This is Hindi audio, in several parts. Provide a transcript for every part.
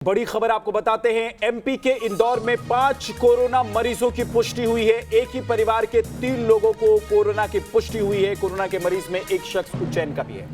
बड़ी खबर आपको बताते हैं। एमपी के इंदौर में 5 कोरोना मरीजों की पुष्टि हुई है। एक ही परिवार के 3 लोगों को कोरोना की पुष्टि हुई है। कोरोना के मरीज में एक शख्स उज्जैन का भी है।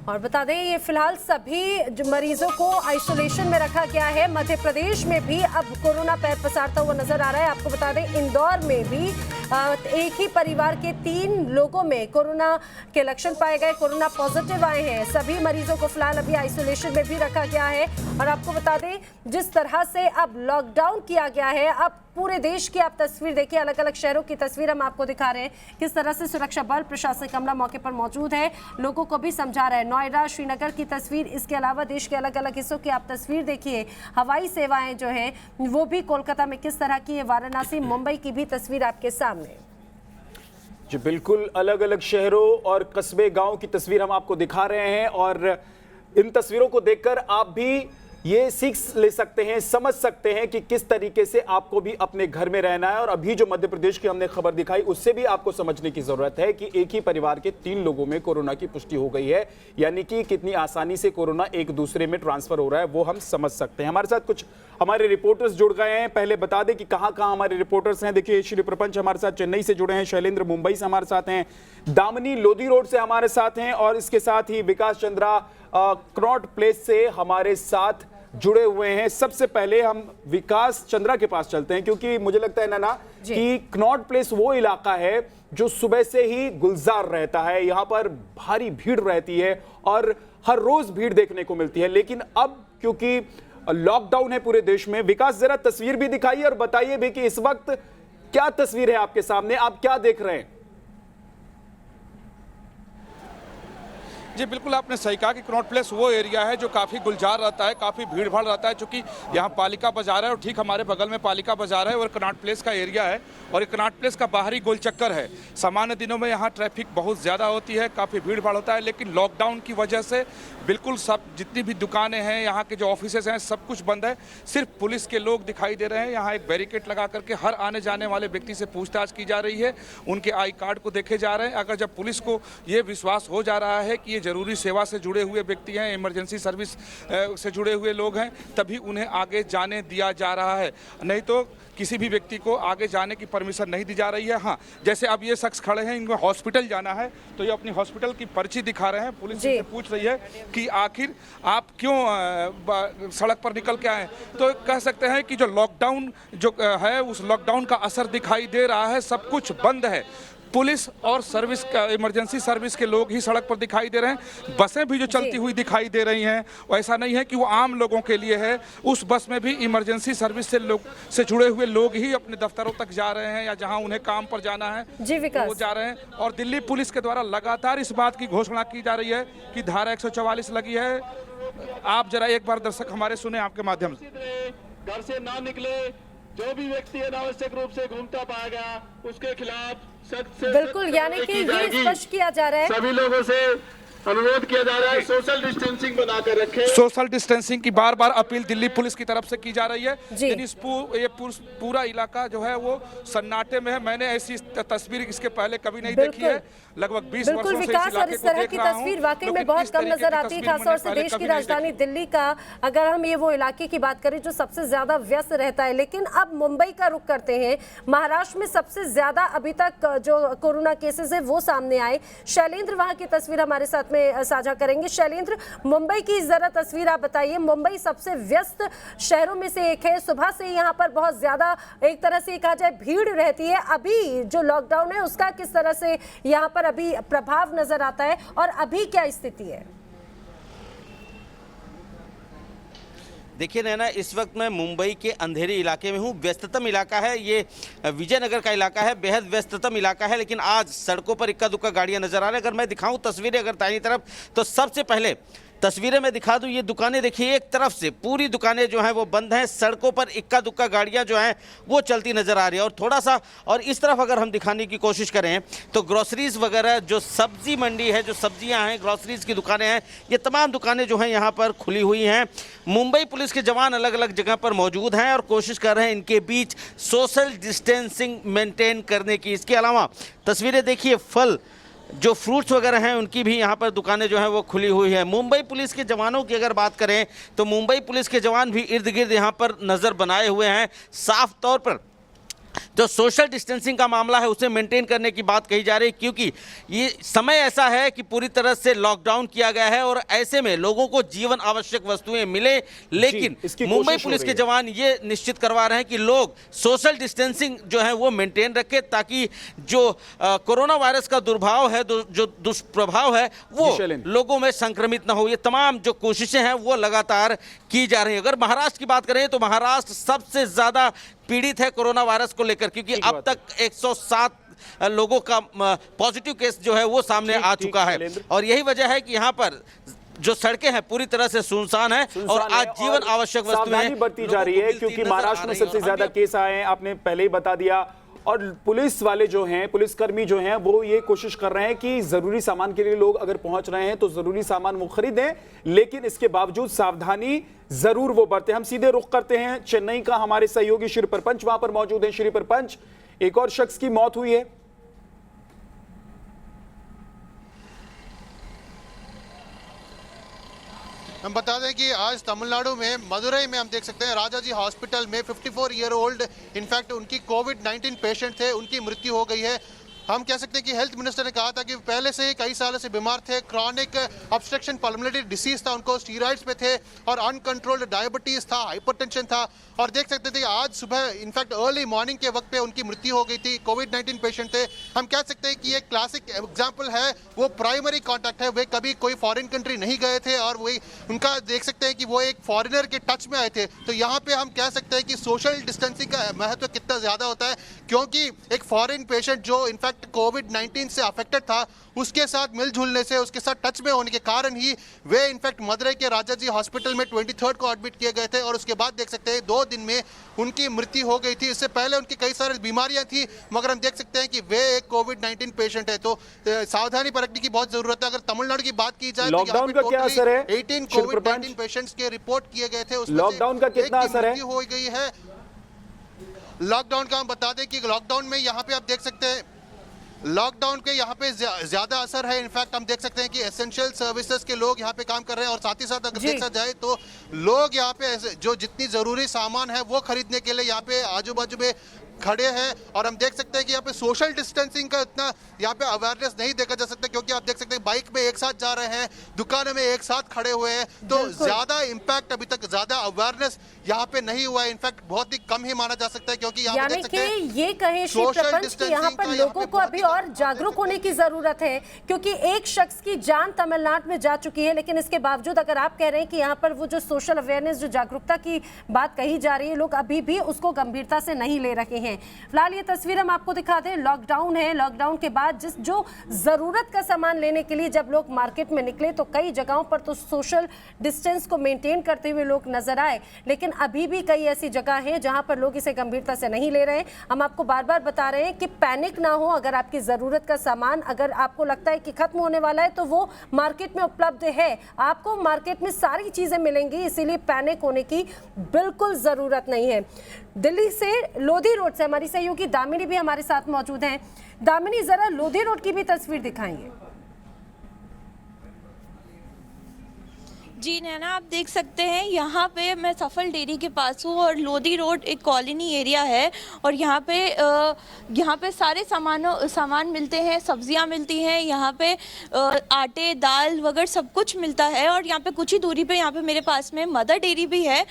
और बता दें, ये फिलहाल सभी जो मरीजों को आइसोलेशन में रखा गया है। मध्य प्रदेश में भी अब कोरोना पैर पसारता हुआ नजर आ रहा है। आपको बता दें, इंदौर में भी एक ही परिवार के 3 लोगों में कोरोना के लक्षण पाए गए, कोरोना पॉजिटिव आए हैं। सभी मरीजों को फिलहाल अभी आइसोलेशन में भी रखा गया है। और आपको बता दें, जिस तरह से अब लॉकडाउन किया गया है, अब पूरे देश की आप तस्वीर देखिए, अलग अलग शहरों की तस्वीर हम आपको दिखा रहे हैं, किस तरह से सुरक्षा बल, प्रशासनिक अमला मौके पर मौजूद है, लोगों को भी समझा रहा है। नोएडा, श्रीनगर की तस्वीर, इसके अलावा देश के अलग अलग हिस्सों की आप तस्वीर देखिए। हवाई सेवाएं जो है वो भी कोलकाता में किस तरह की है, वाराणसी, मुंबई की भी तस्वीर आपके सामने जी बिल्कुल, अलग अलग शहरों और कस्बे, गांव की तस्वीर हम आपको दिखा रहे हैं। और इन तस्वीरों को देखकर आप भी ये सीख ले सकते हैं, समझ सकते हैं कि किस तरीके से आपको भी अपने घर में रहना है। और अभी जो मध्य प्रदेश की हमने खबर दिखाई, उससे भी आपको समझने की जरूरत है कि एक ही परिवार के 3 लोगों में कोरोना की पुष्टि हो गई है। यानी कि कितनी आसानी से कोरोना एक दूसरे में ट्रांसफर हो रहा है, वो हम समझ सकते हैं। हमारे साथ कुछ हमारे रिपोर्टर्स जुड़ गए हैं। पहले बता दें कि कहां कहां हमारे रिपोर्टर्स हैं। देखिए, श्री प्रपंच हमारे साथ चेन्नई से जुड़े हैं, शैलेंद्र मुंबई से हमारे साथ हैं, दामिनी लोधी रोड से हमारे साथ हैं, और इसके साथ ही विकास चंद्रा कनॉट प्लेस से हमारे साथ जुड़े हुए हैं। सबसे पहले हम विकास चंद्रा के पास चलते हैं, क्योंकि मुझे लगता है ना कि कनॉट प्लेस वो इलाका है जो सुबह से ही गुलजार रहता है। यहां पर भारी भीड़ रहती है और हर रोज भीड़ देखने को मिलती है। लेकिन अब क्योंकि लॉकडाउन है पूरे देश में, विकास जरा तस्वीर भी दिखाइए और बताइए भी कि इस वक्त क्या तस्वीर है आपके सामने, आप क्या देख रहे हैं। जी बिल्कुल, आपने सही कहा कि कनॉट प्लेस वो एरिया है जो काफ़ी गुलजार रहता है, काफ़ी भीड़ भाड़ रहता है। चूँकि यहाँ पालिका बाजार है और ठीक हमारे बगल में पालिका बाजार है और कनॉट प्लेस का एरिया है। और ये कनॉट प्लेस का बाहरी गोल चक्कर है। सामान्य दिनों में यहाँ ट्रैफिक बहुत ज़्यादा होती है, काफ़ी भीड़ भाड़ होता है। लेकिन लॉकडाउन की वजह से बिल्कुल सब जितनी भी दुकानें हैं, यहाँ के जो ऑफिसेज हैं, सब कुछ बंद है। सिर्फ पुलिस के लोग दिखाई दे रहे हैं। यहाँ एक बैरिकेड लगा करके हर आने जाने वाले व्यक्ति से पूछताछ की जा रही है, उनके आई कार्ड को देखे जा रहे हैं। अगर जब पुलिस को ये विश्वास हो जा रहा है कि ये जरूरी सेवा से जुड़े हुए व्यक्ति हैं, इमरजेंसी सर्विस से जुड़े हुए लोग हैं, तभी उन्हें आगे जाने दिया जा रहा है। नहीं तो किसी भी व्यक्ति को आगे जाने की परमिशन नहीं दी जा रही है। हाँ, जैसे अब ये शख्स खड़े हैं, इनको हॉस्पिटल जाना है, तो ये अपनी हॉस्पिटल की पर्ची दिखा रहे हैं। पुलिस से पूछ रही है कि आखिर आप क्यों सड़क पर निकल के आए। तो कह सकते हैं कि जो लॉकडाउन जो है, उस लॉकडाउन का असर दिखाई दे रहा है। सब कुछ बंद है। पुलिस और सर्विस का, इमरजेंसी सर्विस के लोग ही सड़क पर दिखाई दे रहे हैं। बसें भी जो चलती हुई दिखाई दे रही हैं, ऐसा नहीं है कि वो आम लोगों के लिए है। उस बस में भी इमरजेंसी सर्विस से जुड़े हुए लोग ही अपने दफ्तरों तक जा रहे हैं, या जहां उन्हें काम पर जाना है तो वो जा रहे हैं। और दिल्ली पुलिस के द्वारा लगातार इस बात की घोषणा की जा रही है कि धारा 144 लगी है। आप जरा एक बार दर्शक हमारे सुने आपके माध्यम से। घर से ना निकले, जो भी व्यक्ति अनावश्यक रूप से घूमता पाएगा उसके खिलाफ सख्त से बिल्कुल, यानी कि ये स्पष्ट किया जा रहा है। सभी लोगों से अनुरोध किया जा रहा है, सोशल डिस्टेंसिंग बनाकर रखें। सोशल डिस्टेंसिंग की बार बार अपील दिल्ली पुलिस की तरफ से की जा रही है। ये पूरा इलाका जो है वो सन्नाटे में है। मैंने ऐसी तस्वीर इसके पहले कभी नहीं देखी है। लगभग 20 वर्षों से इस इलाके इस तरह की तस्वीर वाकई में बहुत कम नजर आती है, खासतौर से देश की राजधानी दिल्ली का अगर हम ये वो इलाके की बात करें जो सबसे ज्यादा व्यस्त रहता है। लेकिन अब मुंबई का रुख करते हैं। महाराष्ट्र में सबसे ज्यादा अभी तक जो कोरोना केसेस है वो सामने आए। शैलेंद्र वहां की तस्वीर हमारे साथ में साझा करेंगे। शैलेंद्र, मुंबई की जरा तस्वीर आप बताइए। मुंबई सबसे व्यस्त शहरों में से एक है। सुबह से यहाँ पर बहुत ज्यादा, एक तरह से कहा जाए, भीड़ रहती है। अभी जो लॉकडाउन है उसका किस तरह से यहाँ पर अभी प्रभाव नजर आता है और अभी क्या स्थिति है? देखिए नैना, इस वक्त मैं मुंबई के अंधेरी इलाके में हूँ। व्यस्ततम इलाका है ये, विजयनगर का इलाका है, बेहद व्यस्ततम इलाका है। लेकिन आज सड़कों पर इक्का दुक्का गाड़ियाँ नजर आ रही हैं। अगर मैं दिखाऊं तस्वीरें अगर दाहिनी तरफ, तो सबसे पहले तस्वीरें मैं दिखा दूं। ये दुकानें देखिए, एक तरफ से पूरी दुकानें जो हैं वो बंद हैं। सड़कों पर इक्का दुक्का गाड़ियां जो हैं वो चलती नज़र आ रही है। और थोड़ा सा और इस तरफ अगर हम दिखाने की कोशिश करें तो ग्रोसरीज वगैरह, जो सब्जी मंडी है, जो सब्जियां हैं, ग्रोसरीज की दुकानें हैं, ये तमाम दुकानें जो हैं यहाँ पर खुली हुई हैं। मुंबई पुलिस के जवान अलग अलग जगह पर मौजूद हैं और कोशिश कर रहे हैं इनके बीच सोशल डिस्टेंसिंग मेंटेन करने की। इसके अलावा तस्वीरें देखिए, फल जो फ्रूट्स वगैरह हैं उनकी भी यहाँ पर दुकानें जो हैं वो खुली हुई है। मुंबई पुलिस के जवानों की अगर बात करें तो मुंबई पुलिस के जवान भी इर्द गिर्द यहाँ पर नज़र बनाए हुए हैं। साफ तौर पर जो सोशल डिस्टेंसिंग का मामला है उसे मेंटेन करने की बात कही जा रही है, क्योंकि ये समय ऐसा है कि पूरी तरह से लॉकडाउन किया गया है और ऐसे में लोगों को जीवन आवश्यक वस्तुएं मिले, लेकिन मुंबई पुलिस के जवान ये निश्चित करवा रहे हैं कि लोग सोशल डिस्टेंसिंग जो है वो मेंटेन रखें, ताकि जो कोरोना वायरस का दुर्भाव है, जो दुष्प्रभाव है वो लोगों में संक्रमित न हो। ये तमाम जो कोशिशें हैं वो लगातार की जा रही है। अगर महाराष्ट्र की बात करें तो महाराष्ट्र सबसे ज्यादा पीड़ित है कोरोना वायरस को लेकर, क्योंकि अब तक 107 लोगों का पॉजिटिव केस जो है वो सामने आ चुका है और यही वजह है कि यहाँ पर जो सड़कें हैं पूरी तरह से सुनसान है और आज जीवन आवश्यक वस्तुएं बढ़ती जा रही है, क्योंकि महाराष्ट्र में सबसे ज्यादा केस आए हैं, आपने पहले ही बता दिया। और पुलिस वाले जो हैं, पुलिसकर्मी जो हैं, वो ये कोशिश कर रहे हैं कि जरूरी सामान के लिए लोग अगर पहुंच रहे हैं तो जरूरी सामान वो खरीदें, लेकिन इसके बावजूद सावधानी जरूर वो बरतें। हम सीधे रुख करते हैं चेन्नई का, हमारे सहयोगी श्री प्रपंच वहां पर मौजूद हैं। श्री प्रपंच, एक और शख्स की मौत हुई है। हम बता दें कि आज तमिलनाडु में मदुरई में हम देख सकते हैं राजाजी हॉस्पिटल में 54 ईयर ओल्ड इनफैक्ट उनकी कोविड-19 पेशेंट थे, उनकी मृत्यु हो गई है। हम कह सकते हैं कि हेल्थ मिनिस्टर ने कहा था कि पहले से ही कई सालों से बीमार थे, क्रॉनिक ऑब्स्ट्रक्शन पल्मोनरी डिसीज था उनको, स्टीरॉइड्स पे थे और अनकंट्रोल्ड डायबिटीज था, हाइपरटेंशन था। और देख सकते थे आज सुबह इनफैक्ट अर्ली मॉर्निंग के वक्त पे उनकी मृत्यु हो गई थी। कोविड-19 पेशेंट थे। हम कह सकते हैं कि ये क्लासिक एग्जाम्पल है, वो प्राइमरी कॉन्टैक्ट है, वे कभी कोई फॉरेन कंट्री नहीं गए थे और वही उनका देख सकते हैं कि वो एक फॉरेनर के टच में आए थे। तो यहाँ पे हम कह सकते हैं कि सोशल डिस्टेंसिंग का महत्व कितना ज़्यादा होता है, क्योंकि एक फॉरेन पेशेंट जो इनफैक्ट कोविड-19 से अफेक्टेड था उसके साथ मिलजुलने से, उसके साथ टच में होने के कारण ही वे इनफैक्ट मदुरई के राजाजी हॉस्पिटल में 23 को एडमिट किए गए थे और उसके बाद देख सकते हैं 2 दिन में उनकी मृत्यु हो गई थी। इससे पहले उनकी कई सारी बीमारियां थी, मगर हम देख सकते हैं कि वे एक कोविड-19 पेशेंट है। तो सावधानी बरतने की बहुत जरूरत है। अगर तमिलनाडु की बात की जाए तो लॉकडाउन का क्या असर है? 18 कोविड-19 पेशेंट्स के रिपोर्ट किए गए थे, उसमें लॉकडाउन का कितना असर है? हो गई है। लॉकडाउन का हम बता दें कि लॉकडाउन में यहाँ पे आप देख सकते हैं लॉकडाउन के यहाँ पे ज्यादा असर है। इनफैक्ट हम देख सकते हैं कि एसेंशियल सर्विसेज के लोग यहाँ पे काम कर रहे हैं और साथ ही साथ अगर देखा जाए तो लोग यहाँ पे जो जितनी जरूरी सामान है वो खरीदने के लिए यहाँ पे आजू बाजू में खड़े हैं। और हम देख सकते हैं कि यहाँ पे सोशल डिस्टेंसिंग का इतना यहाँ पे अवेयरनेस नहीं देखा जा सकता, क्योंकि आप देख सकते हैं बाइक में एक साथ जा रहे हैं, दुकानों में एक साथ खड़े हुए हैं, तो ज्यादा इम्पैक्ट अभी तक ज्यादा अवेयरनेस यहाँ पे नहीं हुआ है। इनफैक्ट बहुत ही कम ही माना जा सकता है, क्योंकि यहाँ पे देख सकते हैं ये कहे श्री प्रपंच कि यहाँ पर लोगों को अभी और जागरूक होने की जरूरत है, क्योंकि एक शख्स की जान तमिलनाडु में जा चुकी है, लेकिन इसके बावजूद अगर आप कह रहे हैं कि यहाँ पर वो जो सोशल अवेयरनेस, जो जागरूकता की बात कही जा रही है, लोग अभी भी उसको गंभीरता से नहीं ले रहे हैं। फिलहाल ये तस्वीर हम आपको दिखा दें, लॉकडाउन है, लॉकडाउन के बाद जो जरूरत का सामान लेने के लिए जब लोग मार्केट में निकले तो कई जगहों पर तो सोशल डिस्टेंस को मेंटेन करते हुए लोग नजर आए, लेकिन अभी भी कई ऐसी जगह हैं जहां पर लोग इसे गंभीरता से नहीं ले रहे हैं। हम आपको बार बार बता रहे हैं कि पैनिक ना हो। अगर आपकी जरूरत का सामान, अगर आपको लगता है कि खत्म होने वाला है, तो वो मार्केट में उपलब्ध है, आपको मार्केट में सारी चीजें मिलेंगी, इसीलिए पैनिक होने की बिल्कुल जरूरत नहीं है। दिल्ली से लोधी रोड से हमारी सहयोगी दामिनी भी हमारे साथ मौजूद हैं। दामिनी, जरा लोधी रोड की भी तस्वीर दिखाइए। जी नैना, आप देख सकते हैं यहाँ पे मैं सफल डेयरी के पास हूँ और लोधी रोड एक कॉलोनी एरिया है और यहाँ पे सारे सामान मिलते हैं, सब्जियाँ मिलती हैं, यहाँ पे आटे दाल वगैरह सब कुछ मिलता है। और यहाँ पे कुछ ही दूरी पे यहाँ पे मेरे पास में मदर डेयरी भी है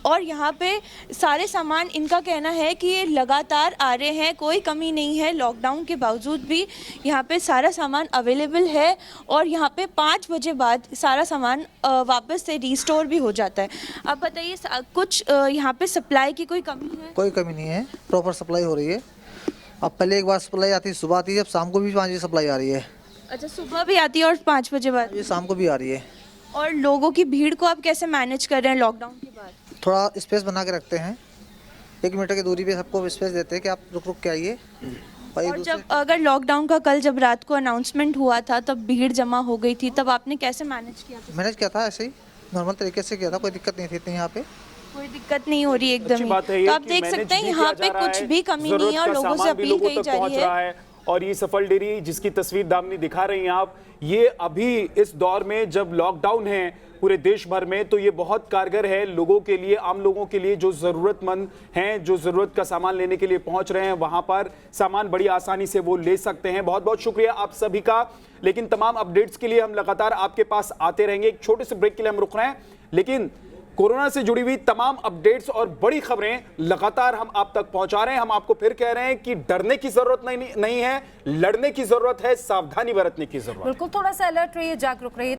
और यहाँ पे सारे सामान, इनका कहना है कि ये लगातार आ रहे हैं, कोई कमी नहीं है, लॉकडाउन के बावजूद भी यहाँ पे सारा सामान अवेलेबल है और यहाँ पे 5 बजे बाद सारा सामान वापस से रिस्टोर भी हो जाता है। अब बताइए, कुछ यहाँ पे सप्लाई की कोई कमी है? कोई कमी नहीं है, प्रॉपर सप्लाई हो रही है। अब पहले एक बार सप्लाई आती है, सुबह आती है, अब शाम को भी 5 बजे सप्लाई आ रही है। अच्छा, सुबह भी आती है और 5 बजे बाद? ये शाम को भी आ रही है। और लोगों की भीड़ को आप कैसे मैनेज कर रहे हैं लॉकडाउन के बाद? थोड़ा स्पेस बना के रखते हैं, 1 मीटर की दूरी पे सबको स्पेस देते हैं कि आप रुक के आइए। और जब अगर लॉकडाउन का कल जब रात को अनाउंसमेंट हुआ था तब भीड़ जमा हो गई थी, तब आपने कैसे मैनेज किया था? मैनेज किया था ऐसे ही नॉर्मल तरीके से किया था, कोई दिक्कत नहीं थी इतनी। यहाँ पे कोई दिक्कत नहीं हो रही एकदम ही। तो आप देख सकते हैं यहाँ पे कुछ भी कमी नहीं है और लोगों से अपील कही जा रही है और ये सफल डेयरी जिसकी तस्वीर दामनी दिखा रही हैं आप, ये अभी इस दौर में जब लॉकडाउन है पूरे देश भर में, तो ये बहुत कारगर है लोगों के लिए, आम लोगों के लिए जो ज़रूरतमंद हैं, जो ज़रूरत का सामान लेने के लिए पहुंच रहे हैं, वहां पर सामान बड़ी आसानी से वो ले सकते हैं। बहुत बहुत शुक्रिया आप सभी का। लेकिन तमाम अपडेट्स के लिए हम लगातार आपके पास आते रहेंगे। एक छोटे से ब्रेक के लिए हम रुक रहे हैं, लेकिन कोरोना से जुड़ी हुई तमाम अपडेट्स और बड़ी खबरें लगातार हम आप तक पहुंचा रहे हैं। हम आपको फिर कह रहे हैं कि डरने की जरूरत नहीं है, लड़ने की जरूरत है, सावधानी बरतने की जरूरत है। बिल्कुल, थोड़ा सा अलर्ट रहिए, जागरूक रहिए।